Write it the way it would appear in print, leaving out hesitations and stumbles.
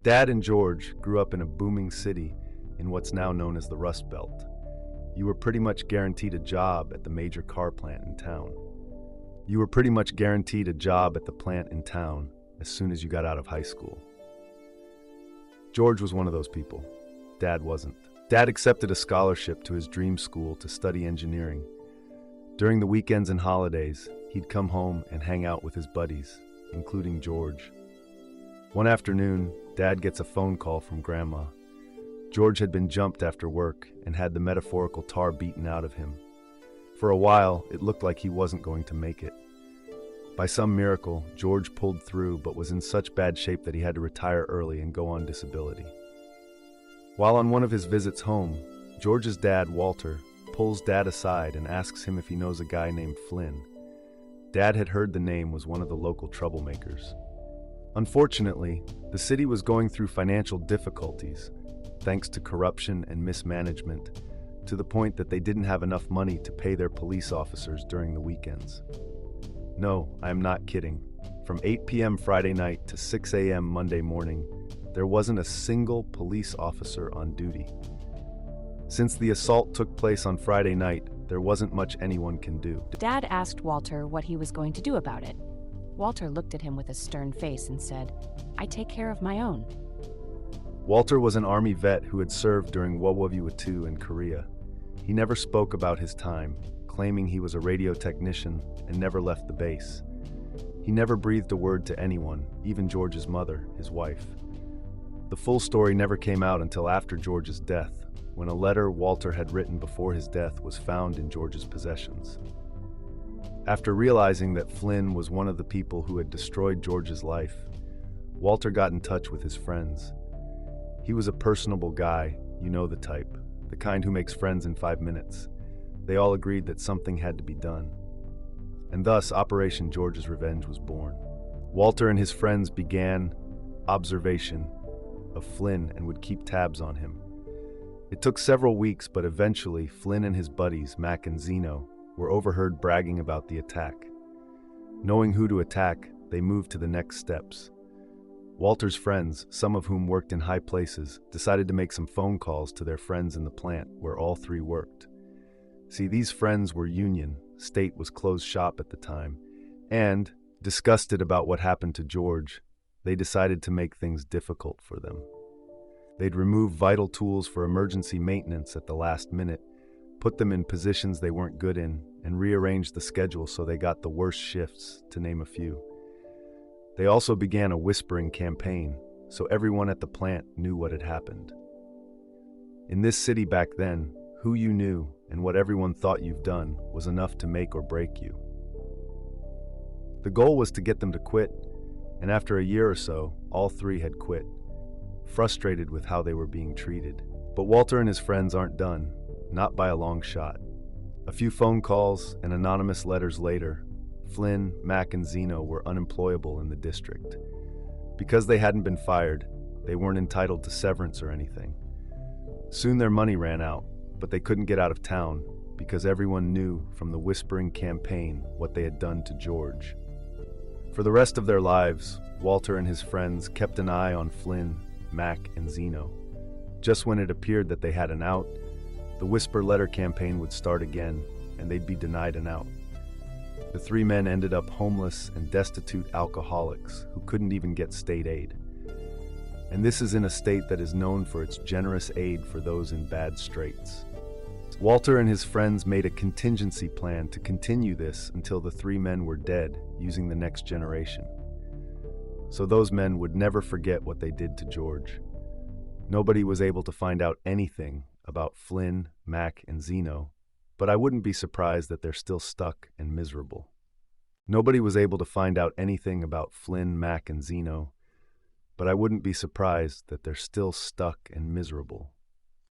Dad and George grew up in a booming city in what's now known as the Rust Belt. You were pretty much guaranteed a job at the major car plant in town. You were pretty much guaranteed a job at the plant in town as soon as you got out of high school. George was one of those people. Dad wasn't. Dad accepted a scholarship to his dream school to study engineering. During the weekends and holidays, he'd come home and hang out with his buddies, including George. One afternoon, Dad gets a phone call from Grandma. George had been jumped after work and had the metaphorical tar beaten out of him. For a while, it looked like he wasn't going to make it. By some miracle, George pulled through but was in such bad shape that he had to retire early and go on disability. While on one of his visits home, George's dad, Walter, pulls Dad aside and asks him if he knows a guy named Flynn. Dad had heard the name was one of the local troublemakers. Unfortunately, the city was going through financial difficulties, thanks to corruption and mismanagement, to the point that they didn't have enough money to pay their police officers during the weekends. No, I am not kidding. From 8 p.m. Friday night to 6 a.m. Monday morning, there wasn't a single police officer on duty. Since the assault took place on Friday night, there wasn't much anyone can do. Dad asked Walter what he was going to do about it. Walter looked at him with a stern face and said, "I take care of my own." Walter was an Army vet who had served during WWII and Korea. He never spoke about his time, claiming he was a radio technician and never left the base. He never breathed a word to anyone, even George's mother, his wife. The full story never came out until after George's death, when a letter Walter had written before his death was found in George's possessions. After realizing that Flynn was one of the people who had destroyed George's life, Walter got in touch with his friends. He was a personable guy, you know the type, the kind who makes friends in 5 minutes. They all agreed that something had to be done. And thus, Operation George's Revenge was born. Walter and his friends began observation of Flynn and would keep tabs on him. It took several weeks, but eventually Flynn and his buddies, Mack and Zeno, were overheard bragging about the attack. Knowing who to attack, they moved to the next steps. Walter's friends, some of whom worked in high places, decided to make some phone calls to their friends in the plant where all three worked. See, these friends were union, state was closed shop at the time, and, disgusted about what happened to George, they decided to make things difficult for them. They'd remove vital tools for emergency maintenance at the last minute, put them in positions they weren't good in, and rearrange the schedule so they got the worst shifts, to name a few. They also began a whispering campaign, so everyone at the plant knew what had happened. In this city back then, who you knew and what everyone thought you've done was enough to make or break you. The goal was to get them to quit, and after a year or so, all three had quit, frustrated with how they were being treated. But Walter and his friends aren't done, not by a long shot. A few phone calls and anonymous letters later, Flynn, Mack, and Zeno were unemployable in the district. Because they hadn't been fired, they weren't entitled to severance or anything. Soon their money ran out, but they couldn't get out of town because everyone knew from the whispering campaign what they had done to George. For the rest of their lives, Walter and his friends kept an eye on Flynn, Mack, and Zeno. Just when it appeared that they had an out, the whisper letter campaign would start again, and they'd be denied an out. The three men ended up homeless and destitute alcoholics who couldn't even get state aid. And this is in a state that is known for its generous aid for those in bad straits. Walter and his friends made a contingency plan to continue this until the three men were dead, using the next generation. So those men would never forget what they did to George. Nobody was able to find out anything about Flynn, Mack, and Zeno, but I wouldn't be surprised that they're still stuck and miserable. Nobody was able to find out anything about Flynn, Mack, and Zeno, but I wouldn't be surprised that they're still stuck and miserable.